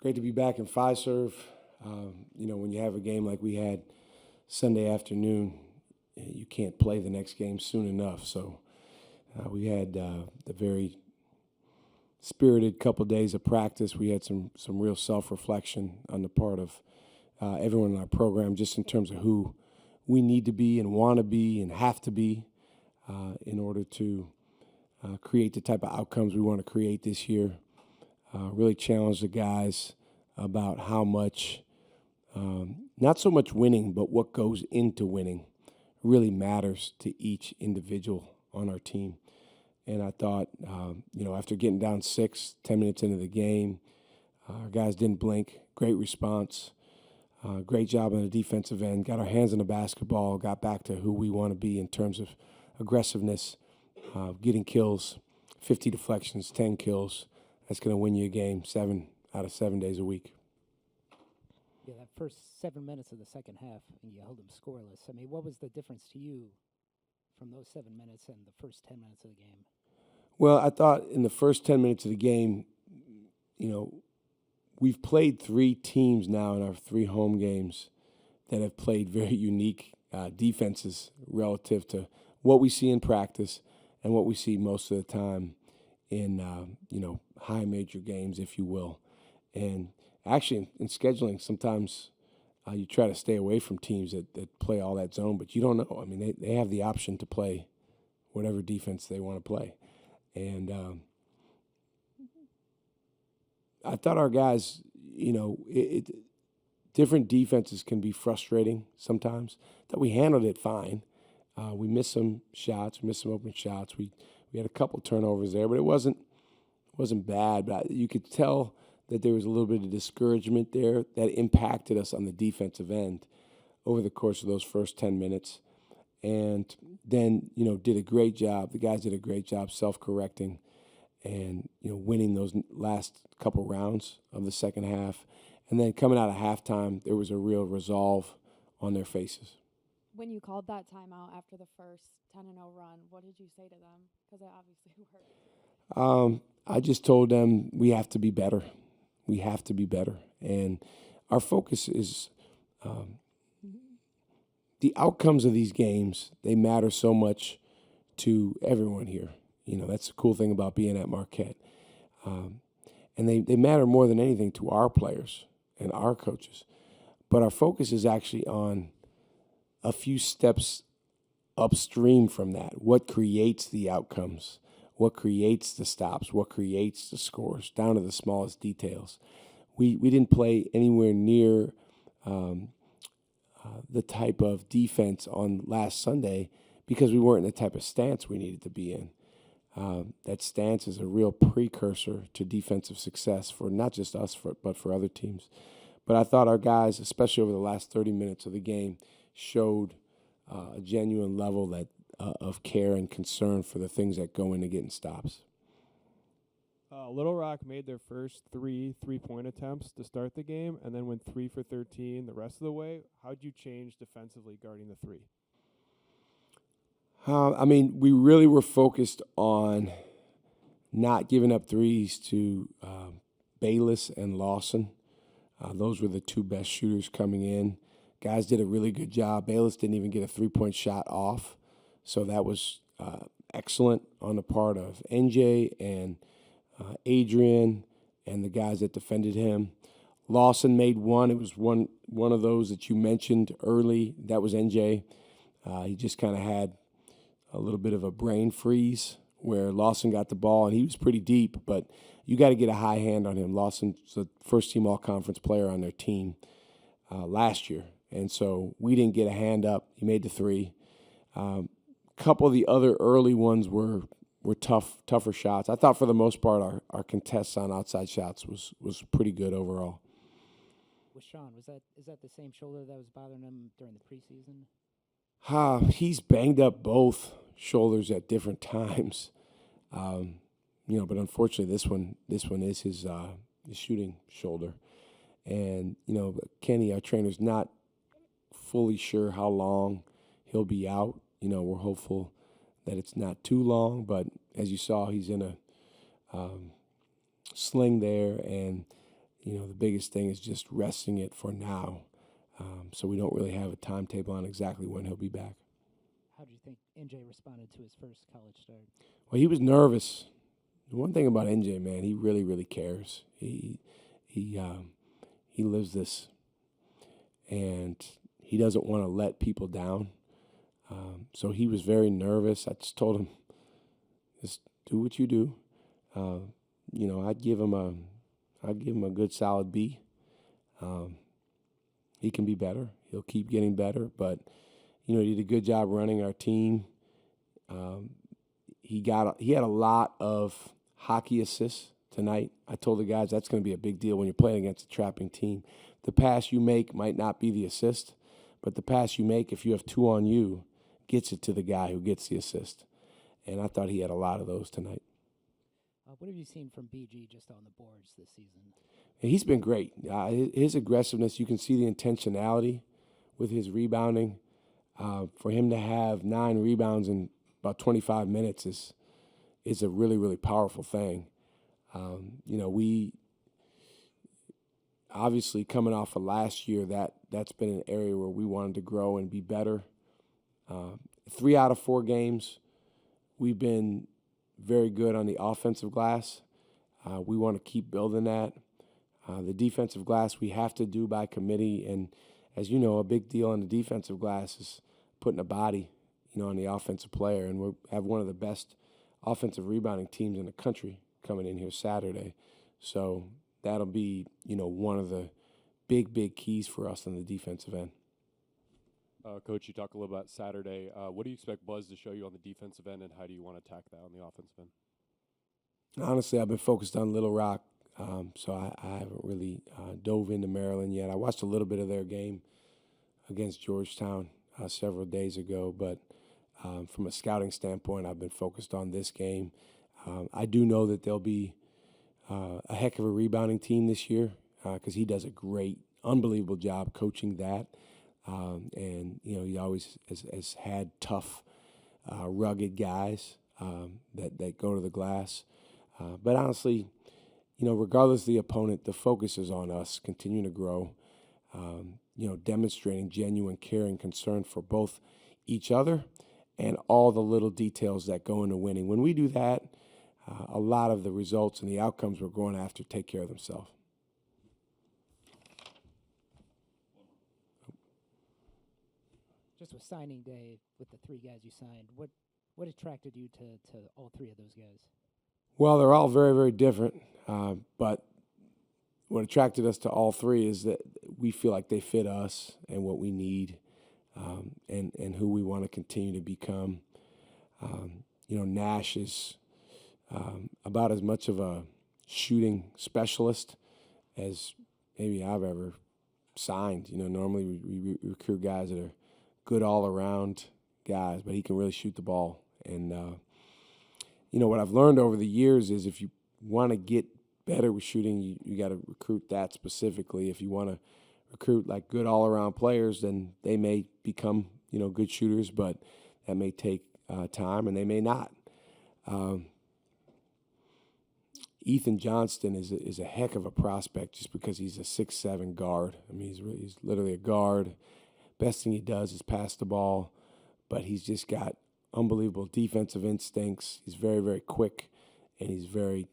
Great to be back in Fiserv. When you have a game like we had Sunday afternoon, you can't play the next game soon enough. So we had the very spirited couple days of practice. We had some real self-reflection on the part of everyone in our program, just in terms of who we need to be and want to be and have to be in order to create the type of outcomes we want to create this year. Really challenge the guys about how much, not so much winning, but what goes into winning really matters to each individual on our team. And I thought, after getting down 10 minutes into the game, our guys didn't blink. Great response. Great job on the defensive end. Got our hands on the basketball, got back to who we want to be in terms of aggressiveness, getting kills, 50 deflections, 10 kills. That's going to win you a game 7 out of 7 days a week. Yeah, that first 7 minutes of the second half, and you held them scoreless. I mean, what was the difference to you from those 7 minutes and the first 10 minutes of the game? Well, I thought in the first 10 minutes of the game, we've played 3 teams now in our 3 home games that have played very unique defenses relative to what we see in practice and what we see most of the time in, high major games, if you will. And actually, in scheduling, sometimes you try to stay away from teams that play all that zone, but you don't know. I mean, they have the option to play whatever defense they want to play. And I thought our guys, different defenses can be frustrating sometimes. That we handled it fine. We missed some shots, missed some open shots. We had a couple turnovers there, but it wasn't bad. But you could tell that there was a little bit of discouragement there that impacted us on the defensive end over the course of those first 10 minutes. And then, did a great job. The guys did a great job self-correcting and, winning those last couple rounds of the second half. And then coming out of halftime, there was a real resolve on their faces. When you called that timeout after the first 10-0 run, what did you say to them? Because it obviously worked. I just told them we have to be better. We have to be better. And our focus is the outcomes of these games. They matter so much to everyone here. That's the cool thing about being at Marquette. And they matter more than anything to our players and our coaches. But our focus is actually on a few steps upstream from that. What creates the outcomes? What creates the stops? What creates the scores? Down to the smallest details. We didn't play anywhere near the type of defense on last Sunday because we weren't in the type of stance we needed to be in. That stance is a real precursor to defensive success for not just us, but for other teams. But I thought our guys, especially over the last 30 minutes of the game, showed a genuine level of care and concern for the things that go into getting stops. Little Rock made their first 3 three-point attempts to start the game and then went 3 for 13 the rest of the way. How'd you change defensively guarding the 3? We really were focused on not giving up threes to Bayless and Lawson. Those were the 2 best shooters coming in. Guys did a really good job. Bayless didn't even get a 3-point shot off, so that was excellent on the part of NJ and Adrian and the guys that defended him. Lawson made one. It was one of those that you mentioned early. That was NJ. He just kind of had a little bit of a brain freeze where Lawson got the ball, and he was pretty deep, but you got to get a high hand on him. Lawson's the first-team all-conference player on their team last year, and so we didn't get a hand up. He made the 3. Couple of the other early ones were tougher shots. I thought for the most part our contests on outside shots was pretty good overall. With Sean, is that the same shoulder that was bothering him during the preseason? He's banged up both shoulders at different times, but unfortunately this one is his shooting shoulder, and Kenny, our trainer's not fully sure how long he'll be out. We're hopeful that it's not too long, but as you saw, he's in a sling there, and the biggest thing is just resting it for now. So we don't really have a timetable on exactly when he'll be back. How do you think NJ responded to his first college start? Well, he was nervous. The one thing about NJ, man, he really, really cares. He lives this, and he doesn't want to let people down. So he was very nervous. I just told him, just do what you do. I'd give him a good solid B. He can be better. He'll keep getting better, but he did a good job running our team. He had a lot of hockey assists tonight. I told the guys that's going to be a big deal when you're playing against a trapping team. The pass you make might not be the assist, but the pass you make, if you have 2 on you, gets it to the guy who gets the assist. And I thought he had a lot of those tonight. What have you seen from BG just on the boards this season? He's been great. His aggressiveness, you can see the intentionality with his rebounding. For him to have 9 rebounds in about 25 minutes is a really, really powerful thing. We obviously coming off of last year, that's been an area where we wanted to grow and be better. 3 out of 4 games, we've been very good on the offensive glass. We want to keep building that. The defensive glass we have to do by committee, and as you know, a big deal on the defensive glass is putting a body, on the offensive player, and we have one of the best offensive rebounding teams in the country coming in here Saturday. So that'll be, one of the big keys for us on the defensive end. Coach, you talk a little about Saturday. What do you expect Buzz to show you on the defensive end, and how do you want to attack that on the offensive end? Honestly, I've been focused on Little Rock, so I haven't really dove into Maryland yet. I watched a little bit of their game against Georgetown several days ago, but from a scouting standpoint, I've been focused on this game. I do know that there'll be a heck of a rebounding team this year because he does a great, unbelievable job coaching that. And he always has had tough, rugged guys that go to the glass. But honestly, regardless of the opponent, the focus is on us continuing to grow, demonstrating genuine care and concern for both each other and all the little details that go into winning. When we do that, a lot of the results and the outcomes we're going after take care of themselves. Just with signing day, with the 3 guys you signed, what attracted you to all 3 of those guys? Well, they're all very, very different, but what attracted us to all 3 is that we feel like they fit us and what we need, and who we want to continue to become. Nash is about as much of a shooting specialist as maybe I've ever signed. Normally we recruit guys that are good all-around guys, but he can really shoot the ball. And, what I've learned over the years is if you want to get better with shooting, you got to recruit that specifically. If you want to recruit like good all-around players, then they may become, good shooters, but that may take time and they may not. Ethan Johnston is a heck of a prospect just because he's a 6'7" guard. I mean, he's literally a guard. Best thing he does is pass the ball, but he's just got unbelievable defensive instincts. He's very, very quick, and he's very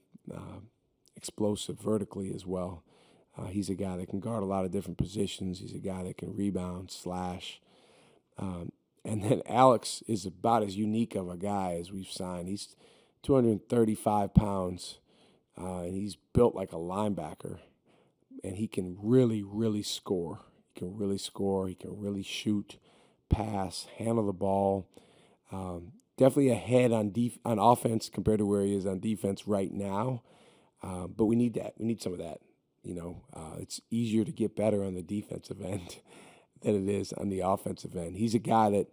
explosive vertically as well. He's a guy that can guard a lot of different positions. He's a guy that can rebound, slash. And then Alex is about as unique of a guy as we've signed. He's 235 pounds, and he's built like a linebacker, and he can really, really score. He can really score. He can really shoot, pass, handle the ball. Definitely ahead on offense compared to where he is on defense right now. But we need that. We need some of that. It's easier to get better on the defensive end than it is on the offensive end. He's a guy that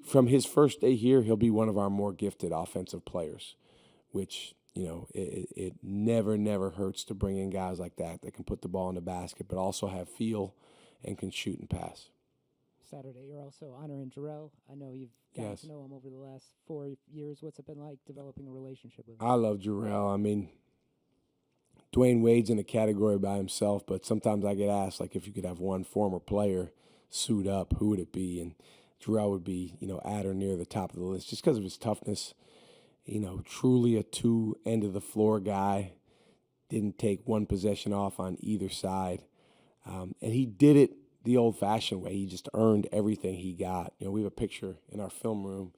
from his first day here, he'll be one of our more gifted offensive players, which, it never hurts to bring in guys like that can put the ball in the basket, but also have feel and can shoot and pass. Saturday, you're also honoring Jerel. I know you've gotten Yes. to know him over the last 4 years. What's it been like developing a relationship with him? I love Jerel. I mean, Dwayne Wade's in a category by himself, but sometimes I get asked, like, if you could have one former player suit up, who would it be? And Jerel would be, at or near the top of the list just because of his toughness. Truly a two-end-of-the-floor guy. Didn't take one possession off on either side. And he did it the old-fashioned way. He just earned everything he got. We have a picture in our film room.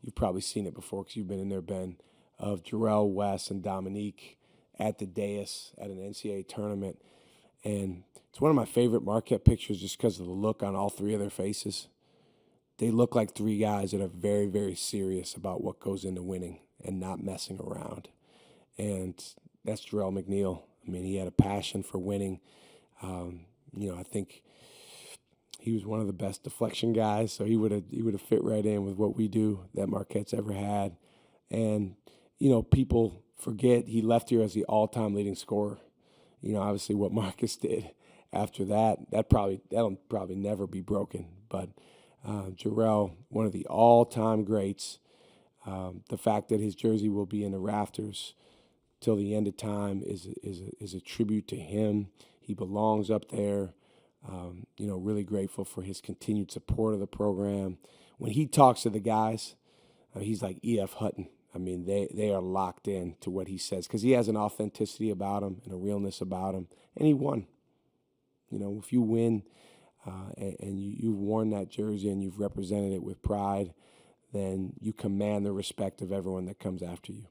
You've probably seen it before because you've been in there, Ben, of Jerel, Wes, and Dominique at the dais at an NCAA tournament. And it's one of my favorite Marquette pictures just because of the look on all three of their faces. They look like three guys that are very, very serious about what goes into winning and not messing around. And that's Jerel McNeal. I mean, he had a passion for winning. I think he was one of the best deflection guys, so he would have fit right in with what we do that Marquette's ever had. And, people forget he left here as the all-time leading scorer. Obviously what Marcus did after that'll probably never be broken. But Jerel, one of the all-time greats. The fact that his jersey will be in the rafters till the end of time is a tribute to him. He belongs up there. Really grateful for his continued support of the program. When he talks to the guys, he's like E.F. Hutton. I mean, they are locked in to what he says because he has an authenticity about him and a realness about him. And he won. If you win and you've worn that jersey and you've represented it with pride, then you command the respect of everyone that comes after you.